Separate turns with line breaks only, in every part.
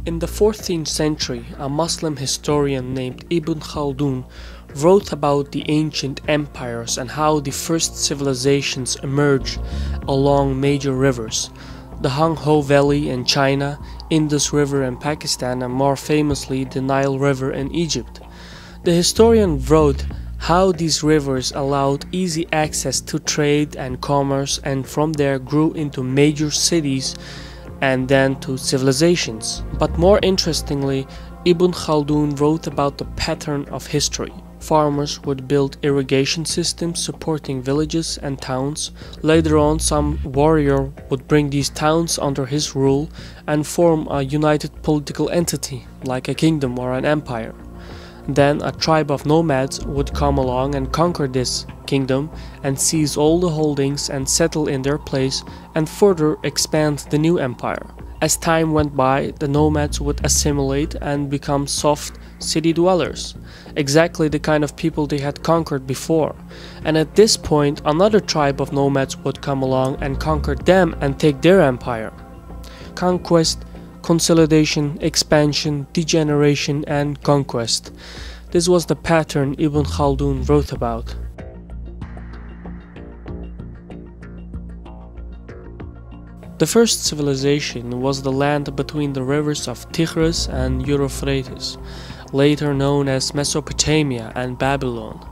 In the 14th century, a Muslim historian named Ibn Khaldun wrote about the ancient empires and how the first civilizations emerged along major rivers, the Hangzhou Valley in China, Indus River in Pakistan, and more famously the Nile River in Egypt. The historian wrote how these rivers allowed easy access to trade and commerce, and from there grew into major cities and then to civilizations. But more interestingly, Ibn Khaldun wrote about the pattern of history. Farmers would build irrigation systems supporting villages and towns. Later on, some warrior would bring these towns under his rule and form a united political entity, like a kingdom or an empire. Then a tribe of nomads would come along and conquer this kingdom and seize all the holdings and settle in their place and further expand the new empire. As time went by, the nomads would assimilate and become soft city dwellers, exactly the kind of people they had conquered before. And at this point, another tribe of nomads would come along and conquer them and take their empire. Conquest, consolidation, expansion, degeneration, and conquest. This was the pattern Ibn Khaldun wrote about. The first civilization was the land between the rivers of Tigris and Euphrates, later known as Mesopotamia and Babylon.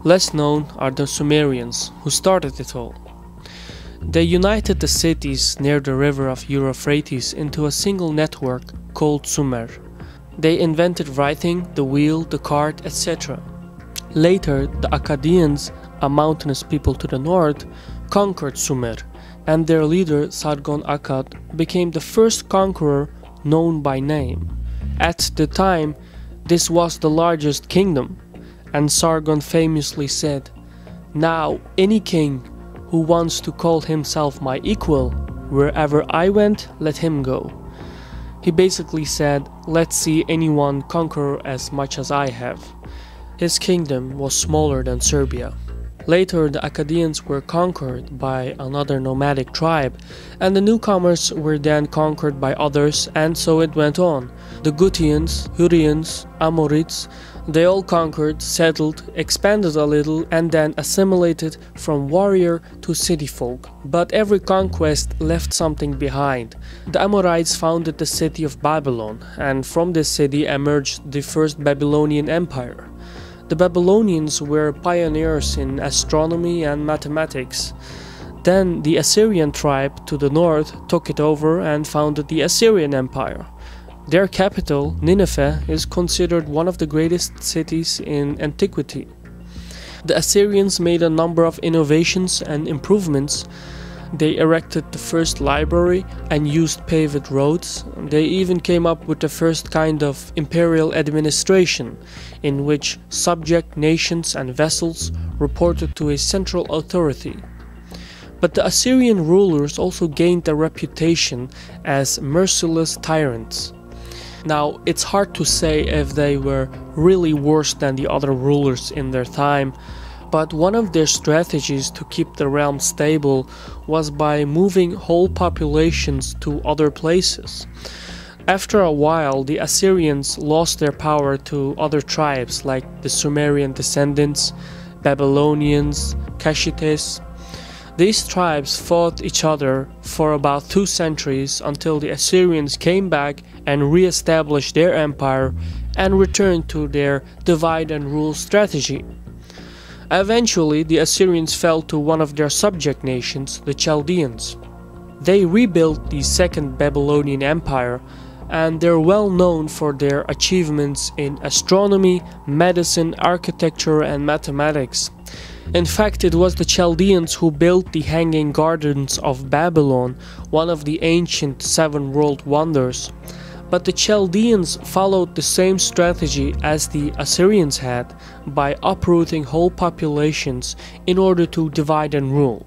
Less known are the Sumerians, who started it all. They united the cities near the river of Euphrates into a single network called Sumer. They invented writing, the wheel, the cart, etc. Later, the Akkadians, a mountainous people to the north, conquered Sumer, and their leader Sargon Akkad became the first conqueror known by name. At the time, this was the largest kingdom, and Sargon famously said, "Now any king who wants to call himself my equal, wherever I went, let him go." He basically said, "Let's see anyone conquer as much as I have." His kingdom was smaller than Serbia. Later, the Akkadians were conquered by another nomadic tribe, and the newcomers were then conquered by others, and so it went on. The Gutians, Hurrians, Amorites, they all conquered, settled, expanded a little, and then assimilated from warrior to city folk. But every conquest left something behind. The Amorites founded the city of Babylon, and from this city emerged the first Babylonian Empire. The Babylonians were pioneers in astronomy and mathematics. Then the Assyrian tribe to the north took it over and founded the Assyrian Empire. Their capital, Nineveh, is considered one of the greatest cities in antiquity. The Assyrians made a number of innovations and improvements. They erected the first library and used paved roads. They even came up with the first kind of imperial administration, in which subject nations and vassals reported to a central authority. But the Assyrian rulers also gained a reputation as merciless tyrants. Now, it's hard to say if they were really worse than the other rulers in their time, but one of their strategies to keep the realm stable was by moving whole populations to other places. After a while, the Assyrians lost their power to other tribes like the Sumerian descendants, Babylonians, Kashites. These tribes fought each other for about 2 centuries until the Assyrians came back and re-established their empire and returned to their divide and rule strategy. Eventually, the Assyrians fell to one of their subject nations, the Chaldeans. They rebuilt the Second Babylonian Empire, and they're well known for their achievements in astronomy, medicine, architecture, and mathematics. In fact, it was the Chaldeans who built the Hanging Gardens of Babylon, one of the ancient 7 world wonders. But the Chaldeans followed the same strategy as the Assyrians had, by uprooting whole populations in order to divide and rule.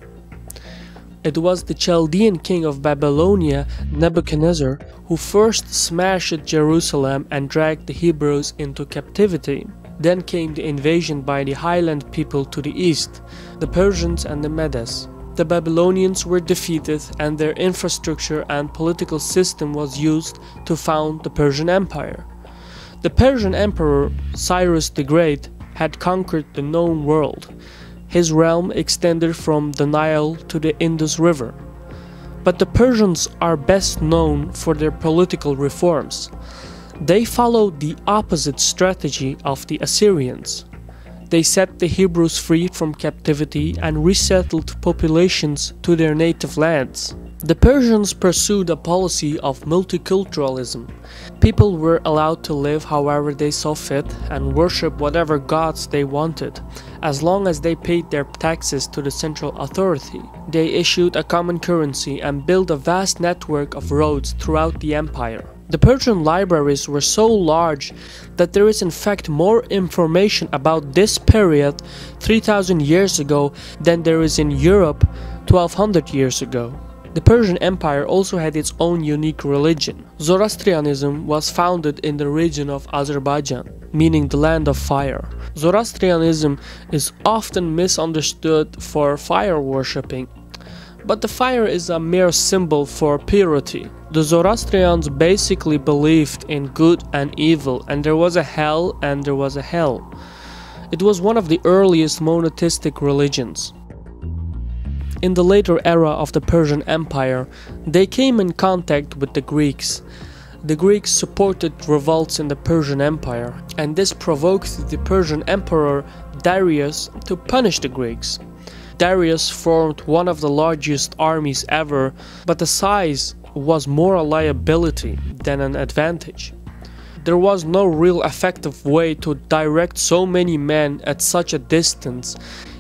It was the Chaldean king of Babylonia, Nebuchadnezzar, who first smashed Jerusalem and dragged the Hebrews into captivity. Then came the invasion by the highland people to the east, the Persians and the Medes. the Babylonians were defeated and their infrastructure and political system was used to found the Persian Empire. The Persian Emperor Cyrus the Great had conquered the known world. His realm extended from the Nile to the Indus River. But the Persians are best known for their political reforms. They followed the opposite strategy of the Assyrians. They set the Hebrews free from captivity and resettled populations to their native lands. The Persians pursued a policy of multiculturalism. People were allowed to live however they saw fit and worship whatever gods they wanted, as long as they paid their taxes to the central authority. They issued a common currency and built a vast network of roads throughout the empire. The Persian libraries were so large that there is in fact more information about this period 3000 years ago than there is in Europe 1200 years ago. The Persian Empire also had its own unique religion. Zoroastrianism was founded in the region of Azerbaijan, meaning the land of fire. Zoroastrianism is often misunderstood for fire worshipping, but the fire is a mere symbol for purity. The Zoroastrians basically believed in good and evil, and there was a hell and there was a hell. It was one of the earliest monotheistic religions. In the later era of the Persian Empire, they came in contact with the Greeks. The Greeks supported revolts in the Persian Empire, and this provoked the Persian Emperor Darius to punish the Greeks. Darius formed one of the largest armies ever, but the size was more a liability than an advantage. There was no real effective way to direct so many men at such a distance.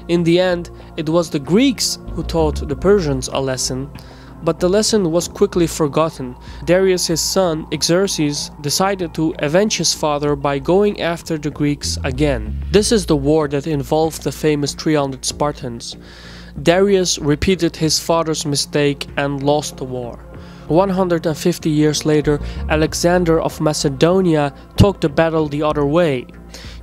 In the end, it was the Greeks who taught the Persians a lesson, but the lesson was quickly forgotten. Darius' son, Xerxes, decided to avenge his father by going after the Greeks again. This is the war that involved the famous 300 Spartans. Darius repeated his father's mistake and lost the war. 150 years later, Alexander of Macedonia took the battle the other way.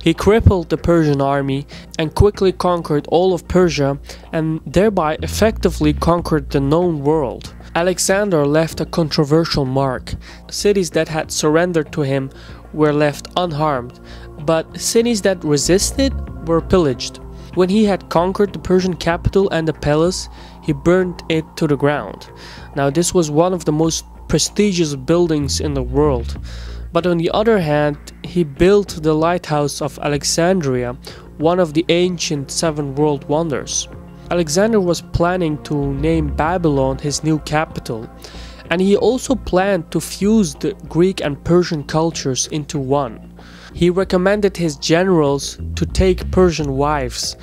He crippled the Persian army and quickly conquered all of Persia and thereby effectively conquered the known world. Alexander left a controversial mark. Cities that had surrendered to him were left unharmed, but cities that resisted were pillaged. When he had conquered the Persian capital and the palace, he burned it to the ground. Now this was one of the most prestigious buildings in the world. But on the other hand, he built the lighthouse of Alexandria, one of the ancient 7 world wonders. Alexander was planning to name Babylon his new capital, and he also planned to fuse the Greek and Persian cultures into one. He recommended his generals to take Persian wives,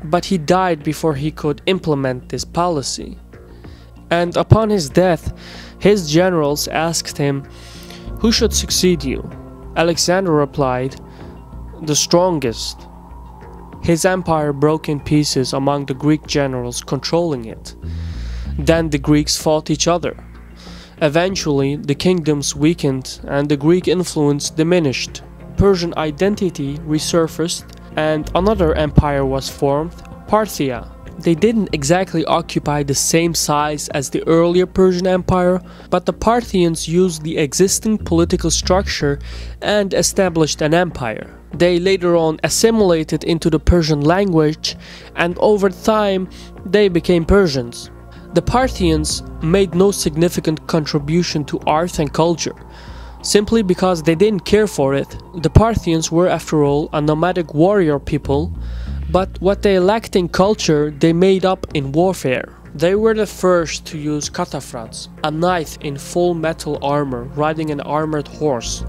but he died before he could implement this policy. And upon his death, his generals asked him, "Who should succeed you?" Alexander replied, "The strongest." His empire broke in pieces among the Greek generals controlling it. Then the Greeks fought each other. Eventually, the kingdoms weakened and the Greek influence diminished. Persian identity resurfaced and another empire was formed, Parthia. They didn't exactly occupy the same size as the earlier Persian Empire, but the Parthians used the existing political structure and established an empire. They later on assimilated into the Persian language, and over time they became Persians. The Parthians made no significant contribution to art and culture, simply because they didn't care for it. The Parthians were, after all, a nomadic warrior people, but what they lacked in culture, they made up in warfare. They were the first to use cataphracts, a knight in full metal armor riding an armored horse.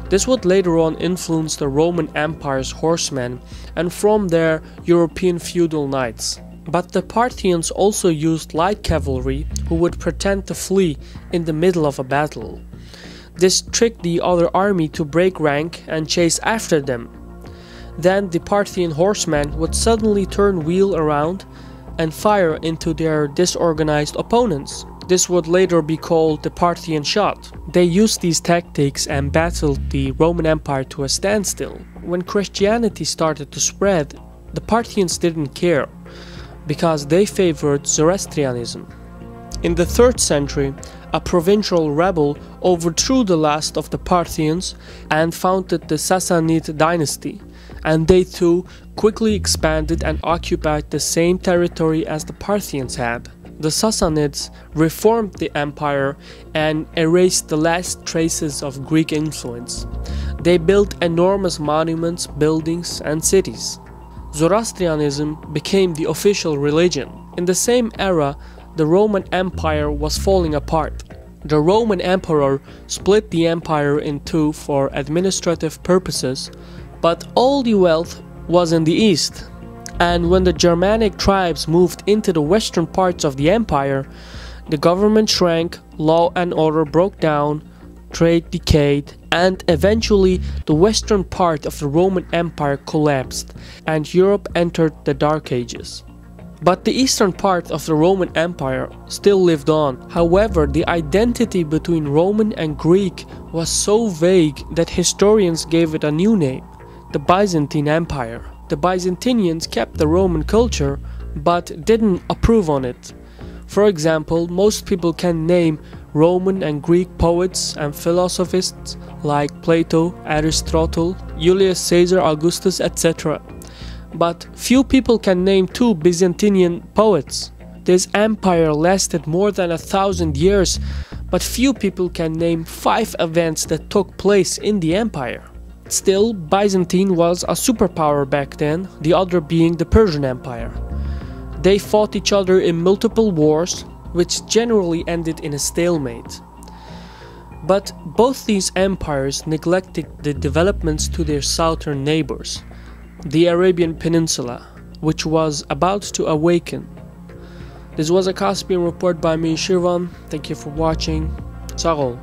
This would later on influence the Roman Empire's horsemen, and from there, European feudal knights. But the Parthians also used light cavalry who would pretend to flee in the middle of a battle. This tricked the other army to break rank and chase after them. Then the Parthian horsemen would suddenly turn wheel around and fire into their disorganized opponents. This would later be called the Parthian shot. They used these tactics and battled the Roman Empire to a standstill. When Christianity started to spread, the Parthians didn't care. because they favored Zoroastrianism. In the 3rd century, a provincial rebel overthrew the last of the Parthians and founded the Sassanid dynasty, and they too quickly expanded and occupied the same territory as the Parthians had. The Sassanids reformed the empire and erased the last traces of Greek influence. They built enormous monuments, buildings, and cities. Zoroastrianism became the official religion. In the same era, the Roman Empire was falling apart. The Roman emperor split the empire in two for administrative purposes, but all the wealth was in the east. And when the Germanic tribes moved into the western parts of the empire, the government shrank, law and order broke down, trade decayed, and eventually the western part of the Roman Empire collapsed, and Europe entered the Dark Ages. But the eastern part of the Roman Empire still lived on. However, the identity between Roman and Greek was so vague that historians gave it a new name: the Byzantine Empire. The Byzantinians kept the Roman culture, but didn't approve on it. For example, most people can name Roman and Greek poets and philosophists like Plato, Aristotle, Julius Caesar, Augustus, etc. But few people can name 2 Byzantinian poets. This empire lasted more than 1,000 years, but few people can name 5 events that took place in the empire. Still, Byzantine was a superpower back then, the other being the Persian Empire. They fought each other in multiple wars, which generally ended in a stalemate. But both these empires neglected the developments to their southern neighbors, the Arabian Peninsula, which was about to awaken. This was a Caspian report by me, Shirvan. Thank you for watching. Sağ ol.